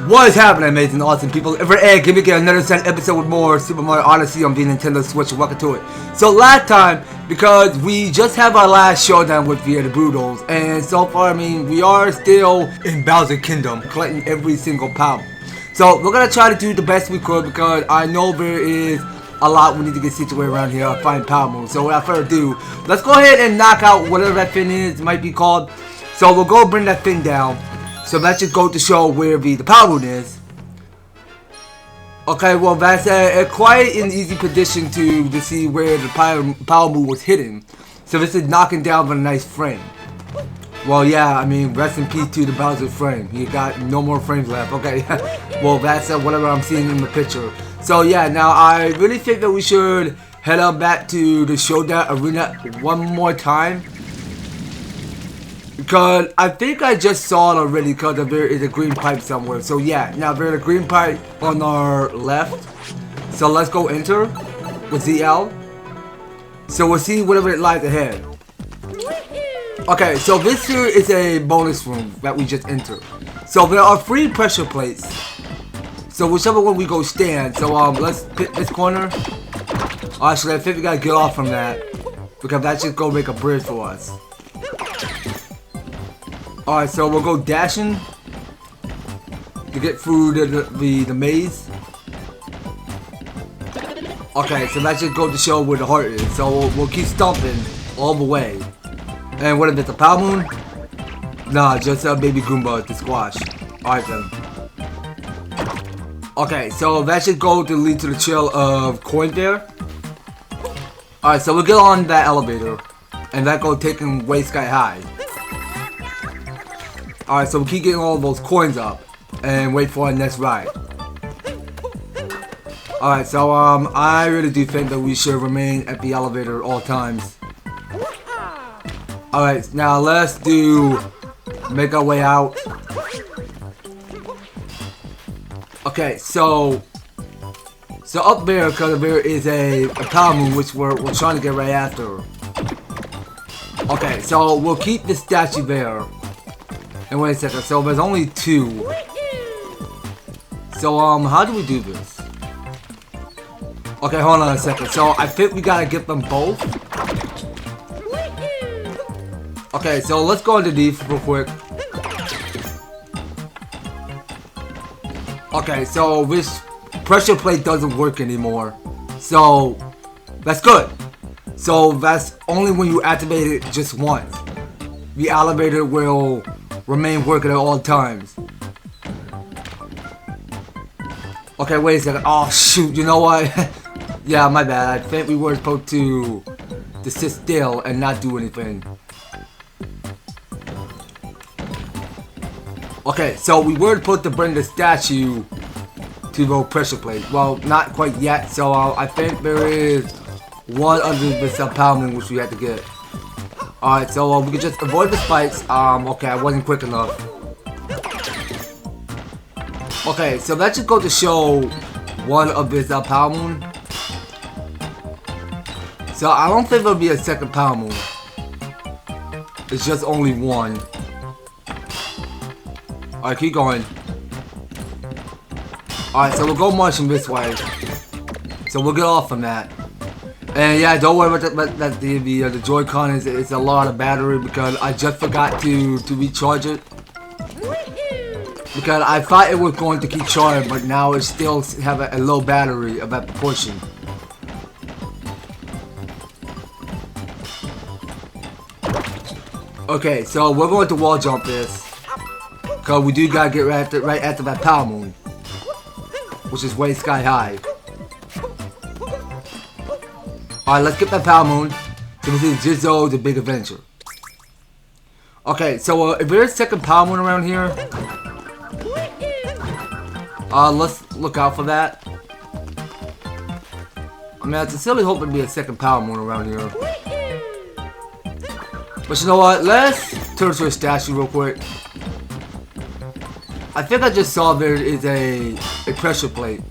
What is happening, amazing, awesome people? Give me another episode with more Super Mario Odyssey on the Nintendo Switch. Welcome to it. So last time, because we just have our last showdown with the Brutals, and so far, I mean, we are still in Bowser Kingdom, collecting every single power. So we're gonna try to do the best we could because I know there is a lot we need to get situated around here, find power moves. So without further ado, let's go ahead and knock out whatever that thing is, might be called. So we'll go bring that thing down. So let's just go to show where the power moon is. Okay, well that's quite an easy position to see where the power moon was hidden. So this is knocking down with a nice frame. Well, yeah, I mean, rest in peace to the Bowser frame. He got no more frames left. Okay, well that's whatever I'm seeing in the picture. So yeah, now I really think that we should head up back to the showdown arena one more time. Because I think I just saw it already because there is a green pipe somewhere. So yeah, now there's a green pipe on our left. So let's go enter with ZL. So we'll see whatever it lies ahead. Okay, so this here is a bonus room that we just entered. So there are 3 pressure plates. So whichever one we go stand. So let's pick this corner. Actually, I think we gotta get off from that because that's just gonna make a bridge for us. Alright, so we'll go dashing to get through the maze. Okay, so let's just go to show where the heart is. So we'll keep stomping all the way. And what is it, the power moon? Nah, just a baby Goomba to squash. Alright then. Okay, so that should go to lead to the trail of coin there. Alright, so we'll get on that elevator. And that go taking way sky high. Alright, so we keep getting all those coins up and wait for our next ride. Alright, so I really do think that we should remain at the elevator at all times. Alright, now let's make our way out. Okay, so up there, because there is a power moon which we're trying to get right after. Okay, so we'll keep the statue there. And wait a second, so there's only 2. So how do we do this? Okay, hold on a second. So I think we gotta get them both. Okay, so let's go underneath real quick. Okay, so this pressure plate doesn't work anymore. So that's good. So that's only when you activate it just once. The elevator will remain working at all times. Okay, wait a second. Oh shoot, you know what? Yeah, my bad. I think we were supposed to sit still and not do anything. Okay, so we were supposed to bring the statue to the pressure plate. Well, not quite yet. So I think there is one under the power moon which we have to get. Alright, so we can just avoid the spikes. Okay, I wasn't quick enough. Okay, so let's just go to show one of this power moon. So I don't think there'll be a second power moon. It's just only one. Alright, keep going. Alright, so we'll go marching this way. So we'll get off from that. And yeah, don't worry about that. The Joy-Con is a lot of battery because I just forgot to recharge it. Because I thought it was going to keep charging, but now it still have a low battery of that proportion. Okay, so we're going to wall jump this. Because we do gotta get right after that power moon. Which is way sky high. Alright, let's get that power moon. So this is Jizzo, the Big Adventure. Okay, so if there's a second power moon around here, let's look out for that. I mean, I sincerely hope there'd be a second power moon around here. But you know what? Let's turn to a statue real quick. I think I just saw there is a pressure plate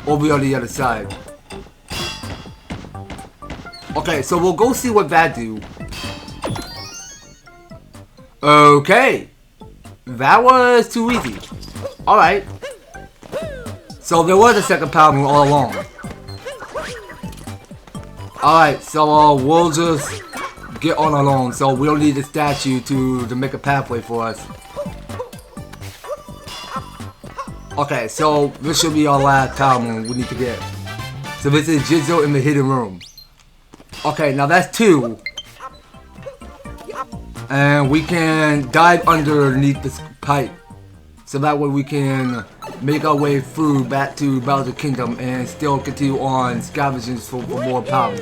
over on the other side. Okay, so we'll go see what that do. Okay. That was too easy. Alright. So there was a second power moon all along. Alright, so we'll just get on our own. So we don't need the statue to make a pathway for us. Okay, so this should be our last power moon we need to get. So this is Jizzle in the hidden room. Okay, now that's 2. And we can dive underneath this pipe. So that way we can make our way through back to Bowser Kingdom and still continue on scavenging for more power.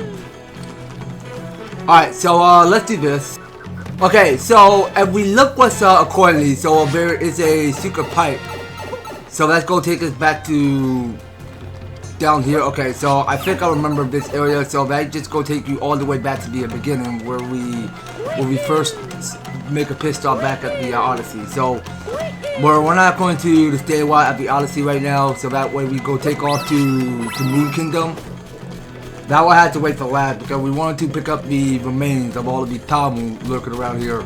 Alright, so let's do this. Okay, so if we look what's accordingly, so there is a secret pipe. So let's go take us back to down here. Okay, so I think I remember this area, so that just go take you all the way back to the beginning where we first make a pit stop back at the Odyssey. So we're not going to stay a while at the Odyssey right now, so that way we go take off to Moon Kingdom. That will have to wait for last because we wanted to pick up the remains of all of these power moons lurking around here.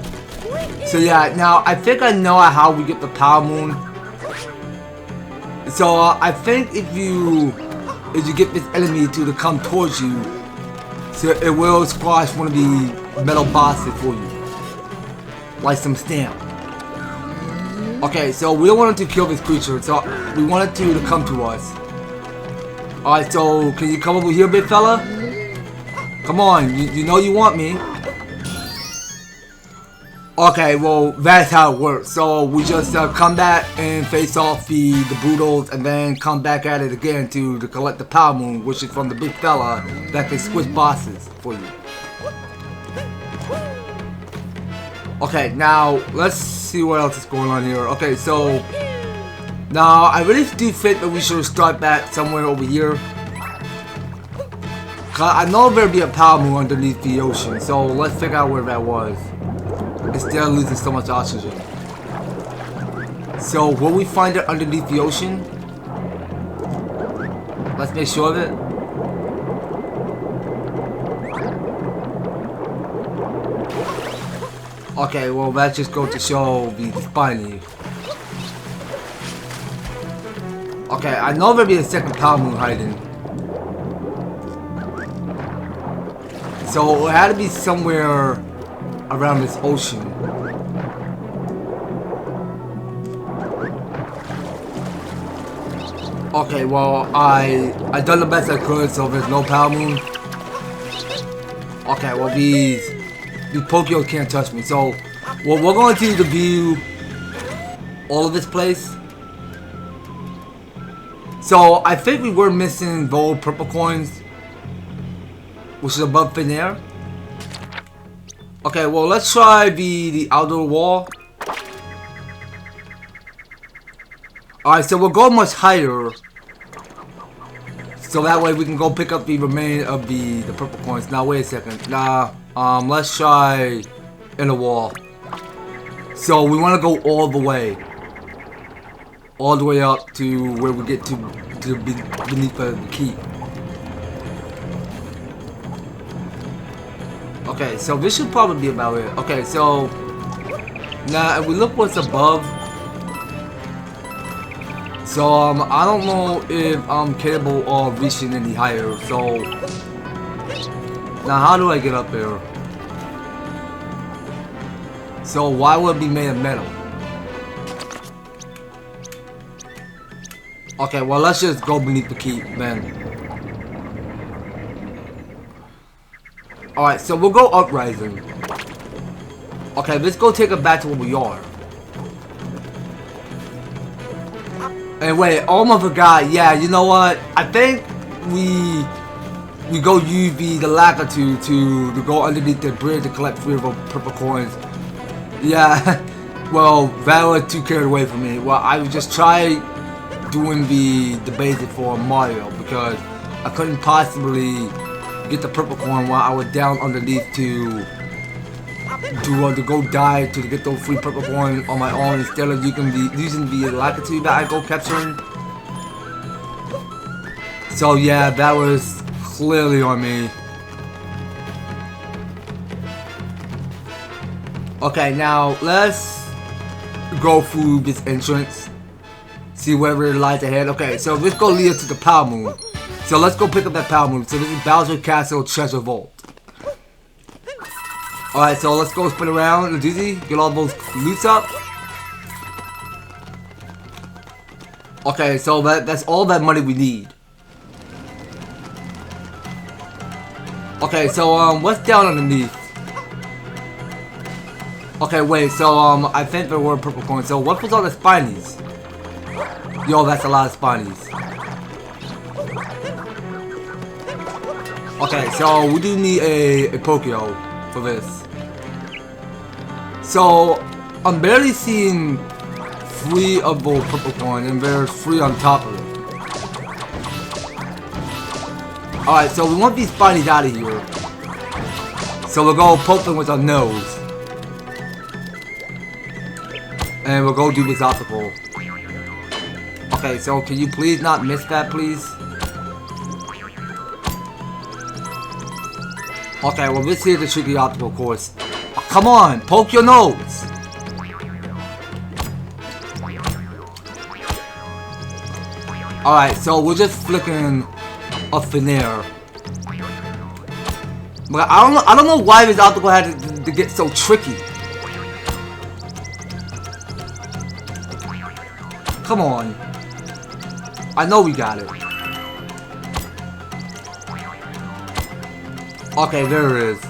So yeah, now I think I know how we get the power moon. So I think if you get this enemy to come towards you, so it will squash one of the metal bosses for you, like some stamp. Okay, so we don't want him to kill this creature, so we want it to come to us. Alright, so can you come over here, big fella? Come on, you know you want me. Okay, well, that's how it works. So we just come back and face off the Broodals and then come back at it again to collect the power moon, which is from the big fella that can squish bosses for you. Okay, now let's see what else is going on here. Okay, so now I really do think that we should start back somewhere over here. I know there'll be a power moon underneath the ocean, so let's figure out where that was. Instead of losing so much oxygen. So will we find it underneath the ocean? Let's make sure of it. Okay, well that just goes to show the spiny. Okay, I know there'll be a second power moon hiding. So it had to be somewhere around this ocean. Okay, well I done the best I could, so there's no power moon. Okay, well these Pokeos can't touch me. So what we're going to do to view all of this place. So I think we were missing gold purple coins, which is above thin air. Okay, well let's try the outer wall. Alright, so we'll go much higher. So that way we can go pick up the remainder of the purple coins. Now wait a second. Nah, let's try in the wall. So we want to go all the way. All the way up to where we get to beneath the key. Okay, so this should probably be about it. Okay, so now if we look what's above. So I don't know if I'm capable of reaching any higher. So now how do I get up there? So why would it be made of metal? Okay, well let's just go beneath the keep then. Alright, so we'll go uprising. Okay, let's go take it back to where we are. And wait, almost forgot. Yeah, you know what? I think we go use the Lakitu to go underneath the bridge to collect 3 of the purple coins. Yeah, well, that was too carried away from me. Well, I would just try doing the basic for Mario because I couldn't possibly get the purple coin while I was down underneath to go dive to get those 3 purple coins on my own instead of using the Lakitu that I go capturing. So yeah, that was clearly on me. Okay, now let's go through this entrance. see wherever lies ahead. Okay, so let's go lead us to the Power Moon. So let's go pick up that Power Moon. So this is Bowser Castle Treasure Vault. Alright, so let's go spin around the dizzy, get all those loots up. Okay, so that's all that money we need. Okay, so what's down underneath? Okay, wait, so I think there were purple coins. So what was all the spinies? Yo, that's a lot of spinies. Okay, so we do need a Pokeo for this. So I'm barely seeing 3 of those purple coins, and there's 3 on top of it. Alright, so we want these spinies out of here. So we'll go poke them with our nose. And we'll go do this obstacle. Okay, so can you please not miss that, please? Okay, well this is the tricky obstacle course. Oh, come on, poke your nose! Alright, so we're just flicking up in there. But I don't know why this obstacle had to get so tricky. Come on. I know we got it. Okay, there it is.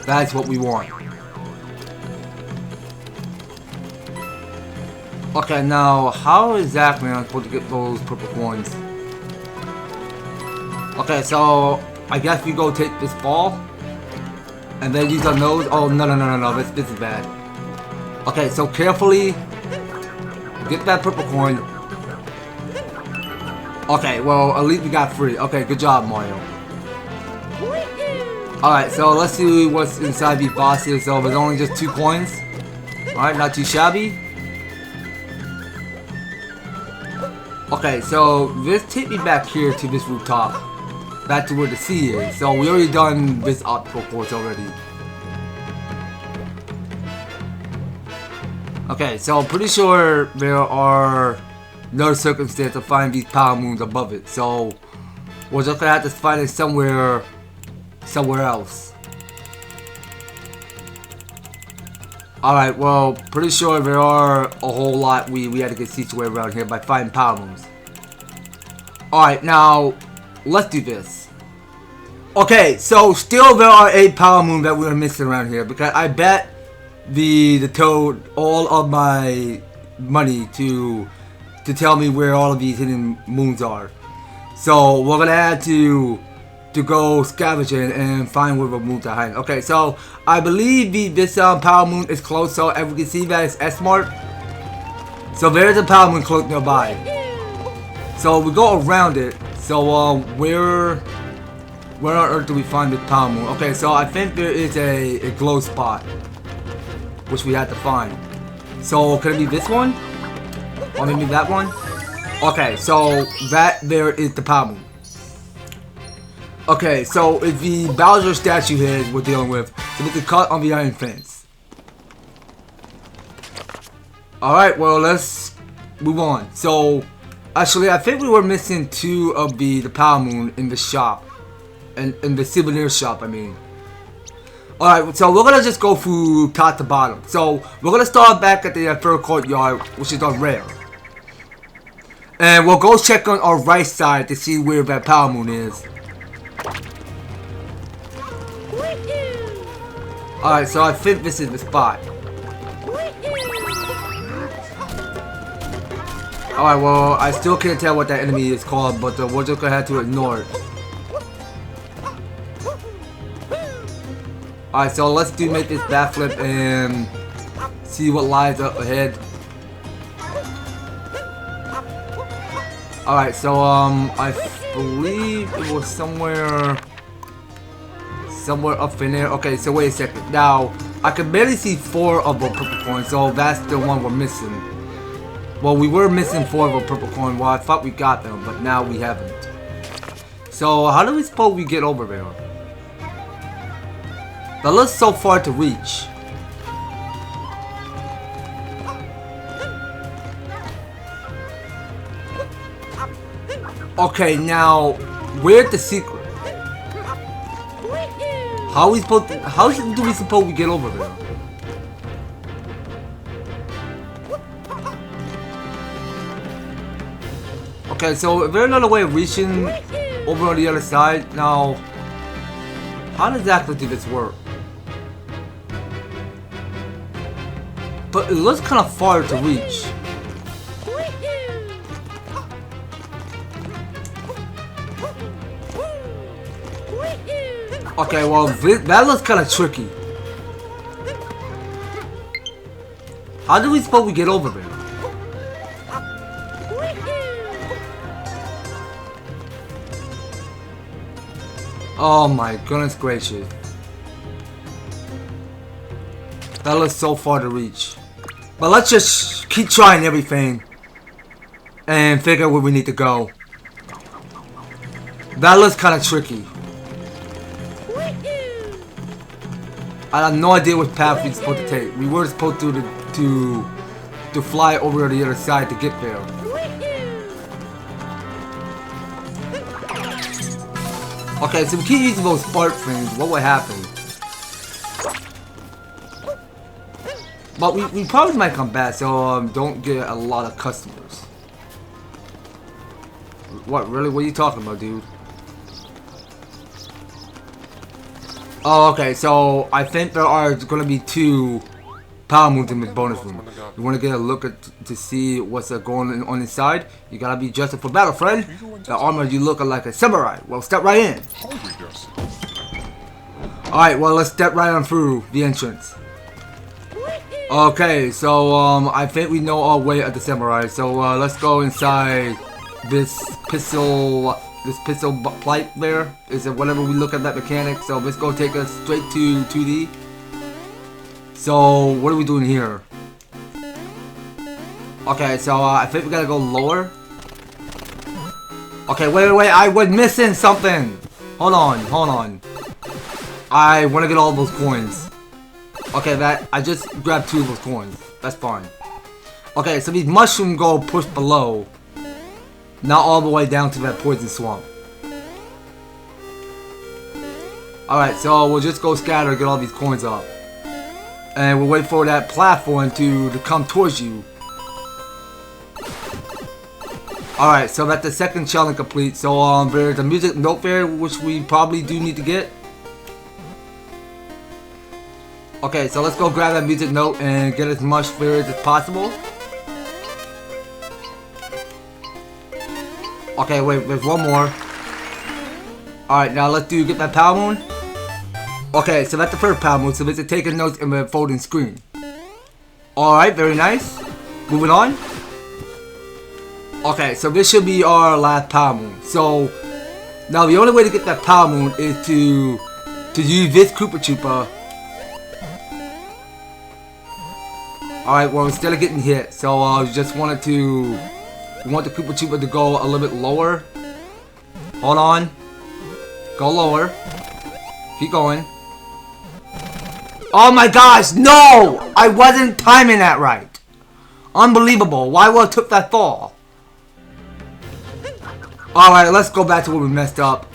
That's what we want. Okay, now how exactly am I supposed to get those purple coins? Okay, so I guess we go take this ball and then use our nose. Oh no, this is bad. Okay, so carefully get that purple coin. Okay, well at least we got 3. Okay, good job, Mario. Alright, so let's see what's inside these bosses. So there's only just 2 coins. Alright, not too shabby. Okay, so this take me back here to this rooftop. Back to where the sea is. So we already done this obstacle course already. Okay, so I'm pretty sure there are no circumstances to find these Power Moons above it. So we're just gonna have to find it somewhere else. Alright, well, pretty sure there are a whole lot we had to get situated around here by finding Power Moons. Alright, now let's do this. Okay, so still there are 8 Power Moons that we're missing around here, because I bet the Toad all of my money to tell me where all of these hidden moons are. So we're gonna have to go scavenging and find where the moons are hiding. Okay, so I believe this Power Moon is close, so as we can see that it's S-Mart. So there's a Power Moon close nearby. So we go around it. So where on earth do we find this Power Moon? Okay, so I think there is a glow spot, which we have to find. So can it be this one? Or maybe that one? Okay, so that there is the Power Moon. Okay, so it's the Bowser statue head we're dealing with. So we can cut on the iron fence. Alright, well let's move on. So actually I think we were missing 2 of the Power Moon in the shop. In the souvenir shop, I mean. Alright, so we're gonna just go through top to bottom. So we're gonna start back at the third courtyard, which is on rare. And we'll go check on our right side to see where that Power Moon is. Alright, so I think this is the spot. Alright, well, I still can't tell what that enemy is called, but we're just gonna have to ignore it. Alright, so let's make this backflip and see what lies up ahead. Alright, so I believe it was somewhere up in there. Okay, so wait a second. Now, I can barely see 4 of the purple coins, so that's the one we're missing. Well, we were missing 4 of the purple coin. Well, I thought we got them, but now we haven't. So, how do we suppose we get over there? That looks so far to reach. Okay, now where's the secret? How are we supposed to, how do we suppose we get over there? Okay, so is there another way of reaching over on the other side? Now, how exactly did this work? But it looks kind of far to reach. Okay, well, that looks kind of tricky. How do we suppose we get over there? Oh my goodness gracious. That looks so far to reach. But let's just keep trying everything and figure where we need to go. That looks kind of tricky. I have no idea what path we're supposed to take. We were supposed to fly over to the other side to get there. Okay, so we keep using those spark things. What would happen? But we probably might come back, so don't get a lot of customers. What, really? What are you talking about, dude? Oh, okay, so I think there are going to be 2 power moons in this bonus room. You want to get a look at to see what's going on inside? You gotta be dressed for battle, friend. The armor, you look like a samurai. Well, step right in. Alright, well, let's step right on through the entrance. Okay, so I think we know our way at the samurai. So let's go inside this pistol pipe there. Is it whatever we look at that mechanic? So let's go take us straight to 2D. So what are we doing here? Okay, so I think we gotta go lower. Okay, wait, I was missing something. Hold on. I want to get all those coins. Okay, I just grabbed 2 of those coins. That's fine. Okay, so these mushrooms go push below. Not all the way down to that poison swamp. Alright, so we'll just go scatter and get all these coins up. And we'll wait for that platform to come towards you. Alright, so that's the second challenge complete. So there's a music note there, which we probably do need to get. Okay, so let's go grab that music note and get as much fairies as possible. Okay, wait, there's one more. Alright, now let's get that power moon. Okay, so that's the first power moon, so it's taking notes in the folding screen. Alright, very nice. Moving on. Okay, so this should be our last power moon. So, now the only way to get that power moon is to use this Koopa Troopa. Alright, well, instead of getting hit, so I just wanted to... We want the Koopa Troopa to go a little bit lower. Hold on. Go lower. Keep going. Oh my gosh, no! I wasn't timing that right. Unbelievable. Why would I took that fall? Alright, let's go back to where we messed up.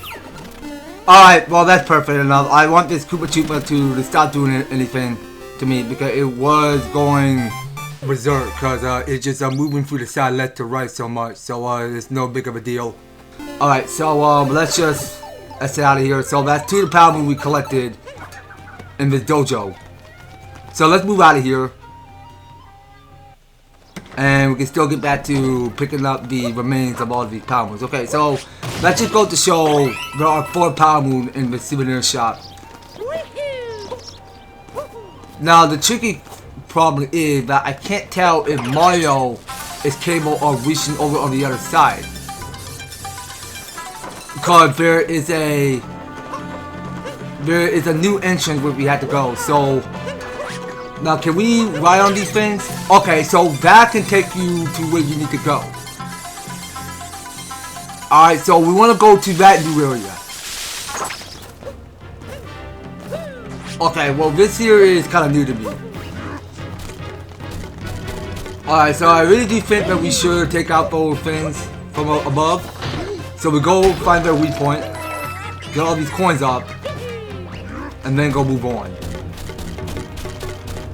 Alright, well, that's perfect enough. I want this Koopa Troopa to stop doing anything to me because it was going berserk because it's just moving through the side left to right so much, so it's no big of a deal. Alright, so let's get out of here. So that's 2 of the power moon we collected in this dojo. So let's move out of here. And we can still get back to picking up the remains of all of these power moons. Okay, so let's just go to show there are 4 power moon in the souvenir shop. Now the tricky problem is that I can't tell if Mario is capable of reaching over on the other side. Because there is a new entrance where we have to go. So now can we ride on these things? Okay, so that can take you to where you need to go. Alright, so we want to go to that new area. Okay, well this here is kind of new to me. Alright, so I really do think that we should take out those things from above. So we go find their weak point, get all these coins up, and then go move on.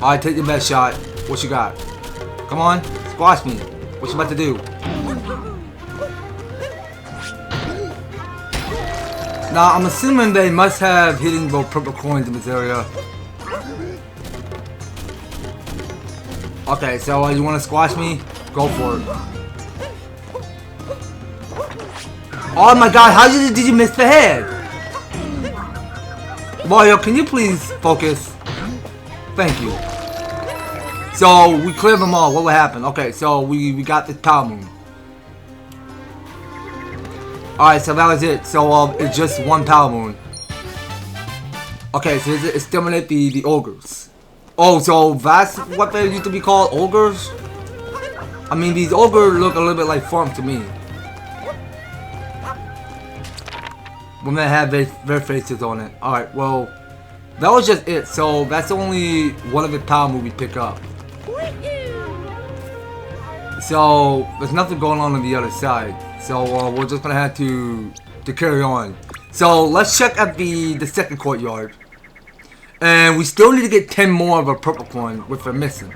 Alright, take your best shot. What you got? Come on, squash me. What you about to do? Now, I'm assuming they must have hidden those purple coins in this area. Okay, so you want to squash me? Go for it. Oh my god, how did you miss the head? Mario, can you please focus? Thank you. So, we cleared them all. What would happen? Okay, so we got this Power Moon. Alright, so that was it. So, it's just one Power Moon. Okay, so it exterminate the ogres. Oh, so that's what they used to be called? Ogres? I mean, these ogres look a little bit like farm to me. When they have their faces on it. Alright, well, that was just it. So, that's only one of the Power Moon we pick up. So, there's nothing going on the other side. So, we're just gonna have to carry on. So, let's check at the second courtyard. And we still need to get 10 more of a purple coin, which we're missing.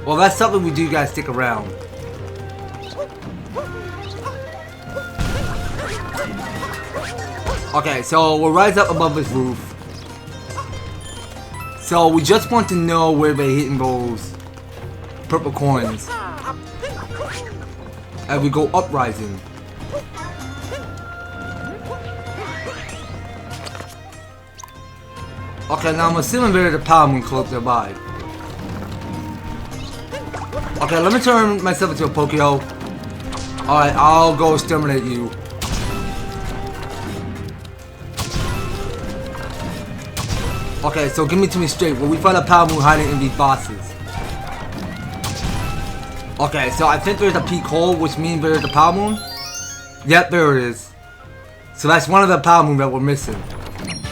Well, that's something we do, guys. Stick around. Okay, so we'll rise up above this roof. So we just want to know where they're hitting those purple coins. And we go uprising. Okay, now I'm assuming there's a Power Moon close nearby. Okay, let me turn myself into a Pokeo. Alright, I'll go exterminate you. Okay, so give me to me straight. Will we find a Power Moon hiding in these bosses? Okay, so I think there's a peak hole, which means there's a Power Moon. Yep, there it is. So that's one of the Power Moon that we're missing.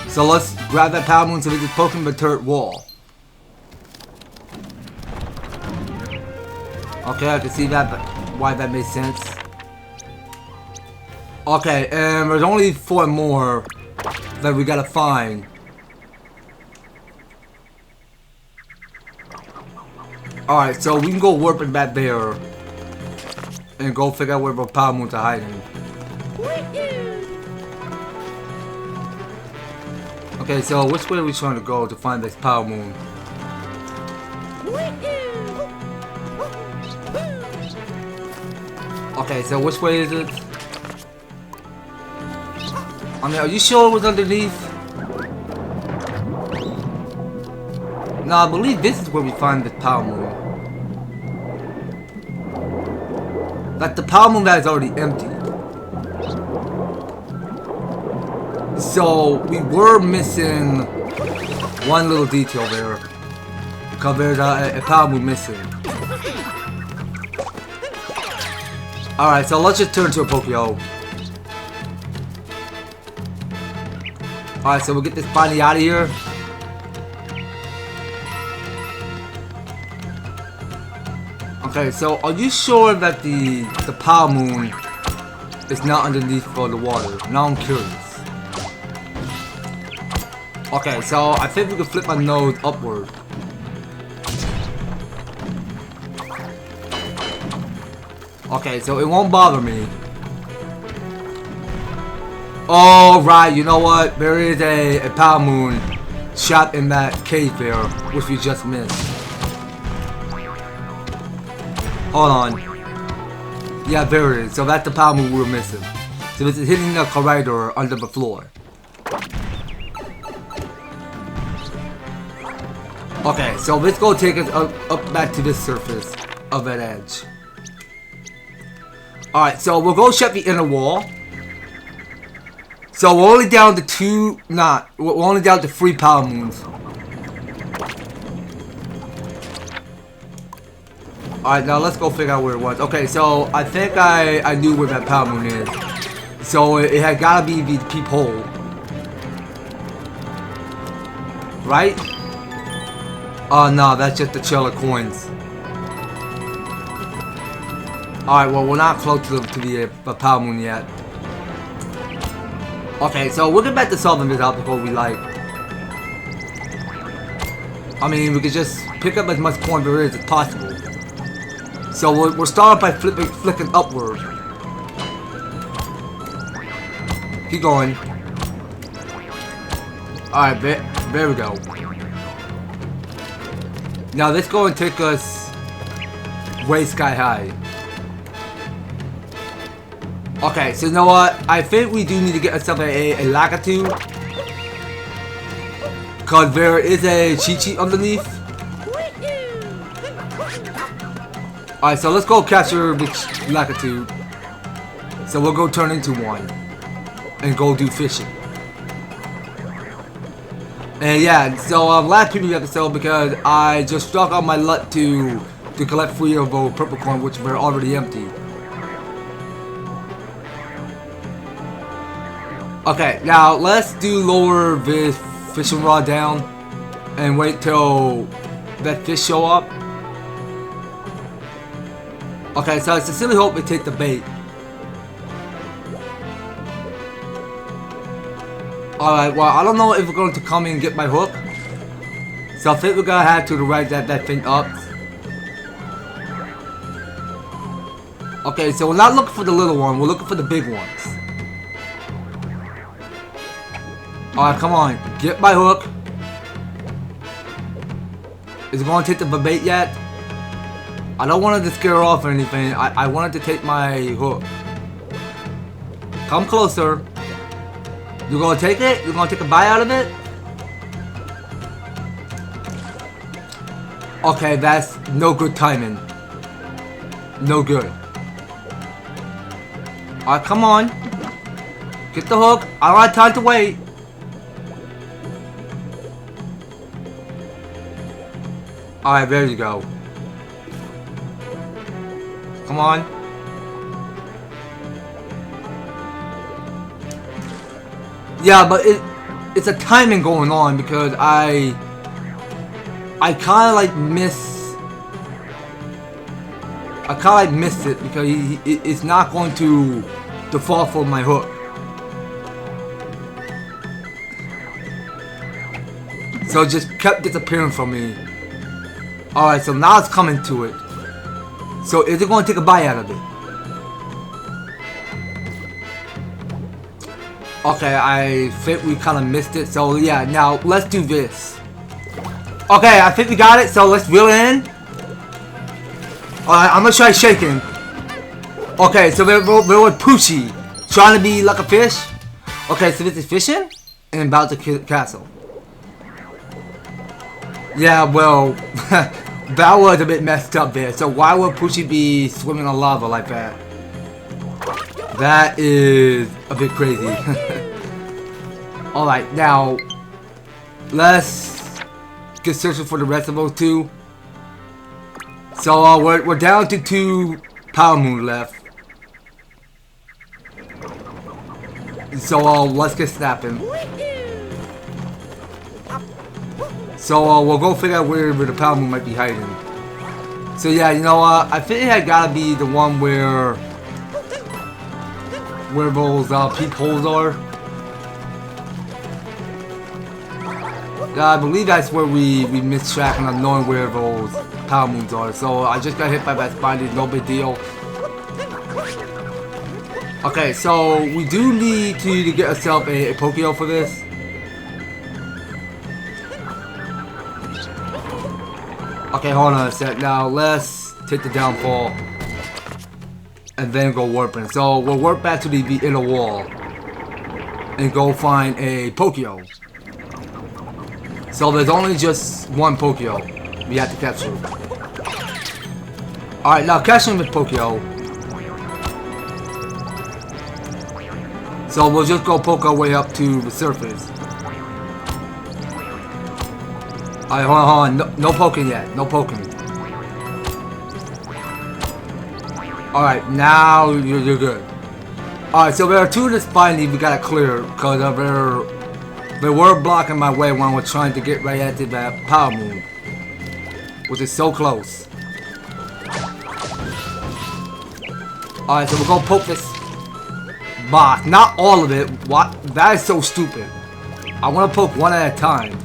So let's grab that Power Moon so we can poke him the turret wall. Okay, I can see that, but why that makes sense. Okay, and there's only 4 more that we gotta find. Alright, so we can go warping back there and go figure out where the Power Moons are hiding. Okay, so which way are we trying to go to find this Power Moon? Okay, so which way is it? I mean, are you sure it was underneath? No, I believe this is where we find the Power Moon. Like the Power Moon that is already empty. So we were missing one little detail there. Because there's a Power Moon missing. Alright, so let's just turn to a Pokeo. Alright, so we'll get this finally out of here. Okay, so are you sure that the Power Moon is not underneath the water? Now I'm curious. Okay, so I think we can flip my nose upward. Okay, so it won't bother me. Oh, right, you know what? There is a Power Moon shot in that cave there, which we just missed. Hold on. Yeah, there it is. So that's the Power Moon we were missing. So this is hitting the corridor under the floor. Okay, so let's go take us up back to this surface of that edge. Alright, so we'll go check the inner wall. So we're only down to we're only down to 3 Power Moons. Alright, now let's go figure out where it was. Okay, so I think I knew where that Power Moon is. So it had gotta be the peephole. Right? Oh no, that's just the chiller coins. Alright, well, we're not close to the power moon yet. Okay, so we'll get back to solving this obstacle we like. I mean, we could just pick up as much coin there is as possible. So we're starting by flicking upward. Keep going. Alright, there we go. Now this is going to take us way sky high. Okay, so you know what? I think we do need to get ourselves a latitude. Because there is a cheat sheet underneath. Alright, so let's go capture the latitude. So we'll go turn into one. And go do fishing. And yeah, so last previous episode, because I just struck on my luck to collect 3 of those purple coins, which were already empty. Okay, now let's lower this fishing rod down and wait till that fish show up. Okay, so I sincerely hope we take the bait. Alright, well, I don't know if we're going to come in and get my hook. So I think we're gonna have to right that thing up. Okay, so we're not looking for the little one, we're looking for the big ones. Alright, come on, get my hook. Is it going to take the bait yet? I don't want it to scare off or anything. I wanted to take my hook. Come closer. You're gonna take it? You're gonna take a bite out of it? Okay, that's no good timing. No good. Alright, come on. Get the hook. I don't have time to wait. Alright, there you go. Come on. Yeah, but it's a timing going on because I kind of like missed it because it's not going to fall for my hook. So it just kept disappearing from me. Alright, so now it's coming to it. So is it going to take a bite out of it? Okay, I think we kind of missed it. So yeah, now let's do this. Okay, I think we got it. So let's reel it in. Alright, I'm gonna try shaking. Okay, so we're with Poochie, trying to be like a fish. Okay, so this is fishing and about the castle. Yeah, well, that was a bit messed up there. So why would Poochie be swimming on lava like that? That is a bit crazy. Alright, now let's get searching for the rest of those 2. So we're down to 2 power moon left. So let's get snapping. So we'll go figure out where the power moon might be hiding. So yeah, you know what? I think it had gotta be the one where those peepholes are. Yeah, I believe that's where we missed track on knowing where those power moons are. So I just got hit by that spiny, no big deal. Okay, so we do need to get ourselves a Pokeo for this. Okay, hold on a sec. Now let's take the downfall and then go warping. So we'll warp back to the inner wall and go find a Pokeo. So there's only just one Pokeo we have to capture. Alright, now catching the Pokeo. So we'll just go poke our way up to the surface. Alright, hold on. No poking yet. No poking. Alright, now you're good. Alright, so there are 2 of the spiny we gotta clear because they were blocking my way when I was trying to get right at that power moon, which is so close. Alright, so we're gonna poke this box. Not all of it. What? That is so stupid. I want to poke one at a time.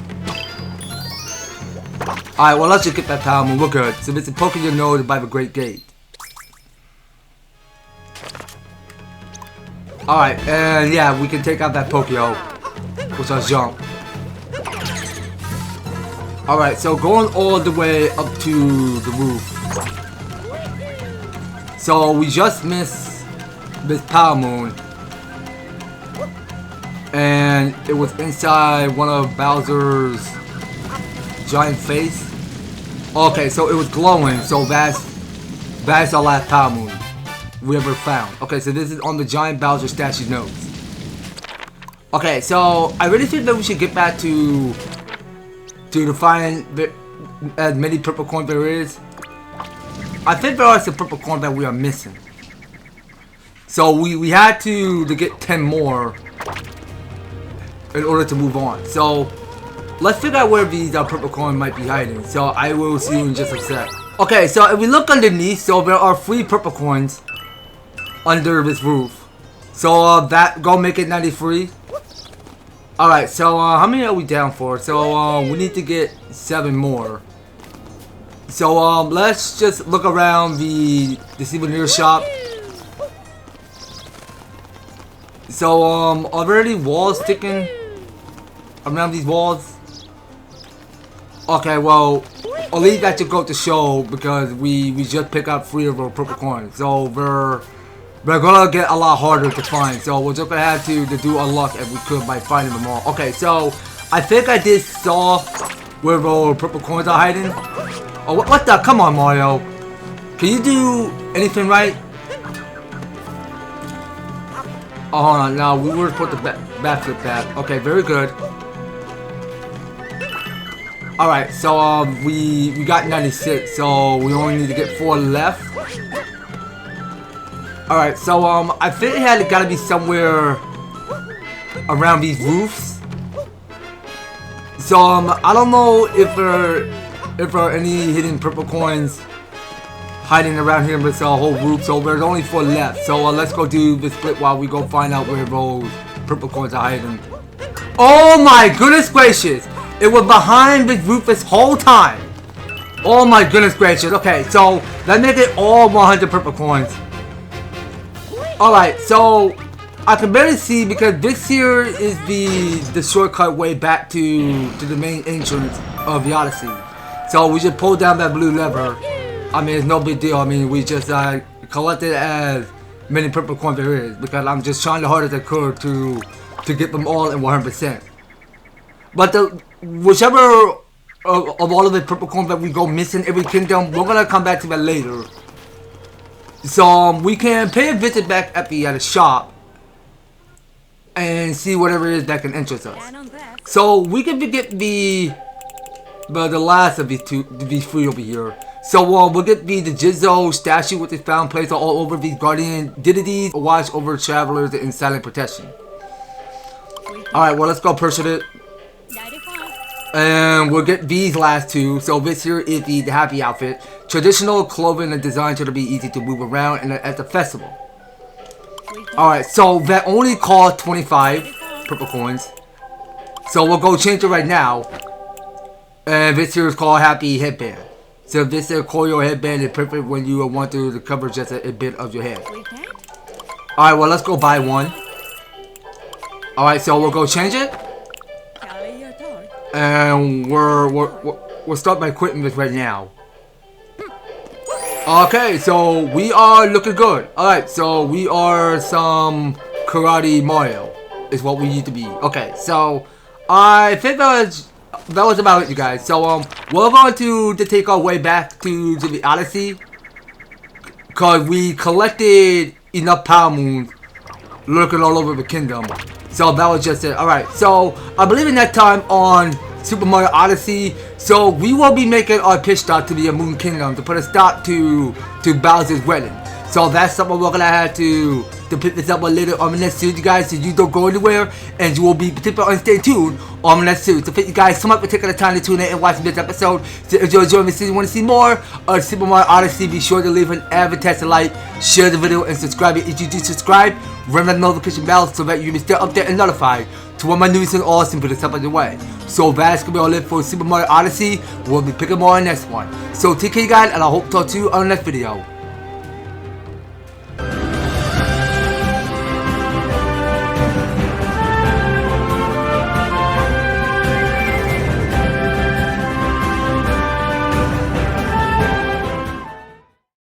Alright, well, let's just get that power moon. We're good. So it's poking your nose by the great gate. Alright, and yeah, we can take out that Pokio, which was jump. Alright, so going all the way up to the roof. So we just missed this power moon. And it was inside one of Bowser's giant face. Okay, so it was glowing, so that's our last power moon we ever found. Okay, so this is on the giant Bowser statue's nose. Okay, so I really think that we should get back to find as many purple coins there is. I think there are some purple coins that we are missing. So we had to get 10 more in order to move on. So let's figure out where these purple coins might be hiding. So I will see you in just a sec. Okay, so if we look underneath, so there are 3 purple coins under this roof. So that go make it 93. Alright, so how many are we down for? So we need to get 7 more. So let's just look around the souvenir shop. So are there any walls sticking around these walls? Okay, well, I'll leave that to go to show because we just picked up 3 of our purple coins. So we're gonna get a lot harder to find. So we're just gonna have to do a luck if we could by finding them all. Okay, so I think I did saw where our purple coins are hiding. Oh, what the? Come on, Mario. Can you do anything right? Oh, hold on. Now we were supposed to backflip that. Okay, very good. Alright, so we got 96, so we only need to get 4 left. Alright, so I think it had gotta be somewhere around these roofs. So I don't know if there are any hidden purple coins hiding around here, but it's a whole roof. So there's only 4 left. So let's go do the split while we go find out where those purple coins are hiding. Oh my goodness gracious! It was behind this roof this whole time. Oh my goodness gracious. Okay, so let's make it all 100 purple coins. Alright, so I can barely see because this here is the shortcut way back to the main entrance of the Odyssey. So we just pull down that blue lever. I mean, it's no big deal. I mean, we just collected as many purple coins there is because I'm just trying the hardest I could to get them all in 100%. But whichever of all of the purple coins that we go missing every kingdom, we're gonna come back to that later. So we can pay a visit back at the shop and see whatever it is that can interest us. So we can get the last of these 3 over here. So we'll get the Jizzo statue with the found place all over these guardian deities, watch over travelers in silent protection. Alright, well, let's go purchase it. And we'll get these last 2. So this here is the happy outfit. Traditional clothing and design to be easy to move around at the festival. Alright, so that only cost 25 purple coins. So we'll go change it right now. And this here is called Happy Headband. So this coil headband is perfect when you want to cover just a bit of your head. Alright, well, let's go buy one. Alright, so we'll go change it. And we'll start by quitting this right now. Okay, so we are looking good. Alright, so we are some Karate Mario is what we need to be. Okay, so I think that was about it, you guys. So we're going to take our way back to the Odyssey because we collected enough power moons lurking all over the kingdom. So that was just it. Alright, so I believe in that time on Super Mario Odyssey, so we will be making our pitch stop to the Moon Kingdom to put a stop to Bowser's wedding. So that's something we're gonna have to to pick this up later on the next series, you guys. So you don't go anywhere, and you will be particularly on stay tuned on the next series. So thank you guys so much for taking the time to tune in and watch this episode. So if you're enjoying this series, want to see more of Super Mario Odyssey, be sure to leave an EverTastic like, share the video, and subscribe. If you do subscribe, ring that notification bell so that you can stay up there and notified to when my news and awesome videos up on the way. So that's gonna be all it for Super Mario Odyssey. We'll be picking more on the next one. So take care, guys, and I hope to talk to you on the next video.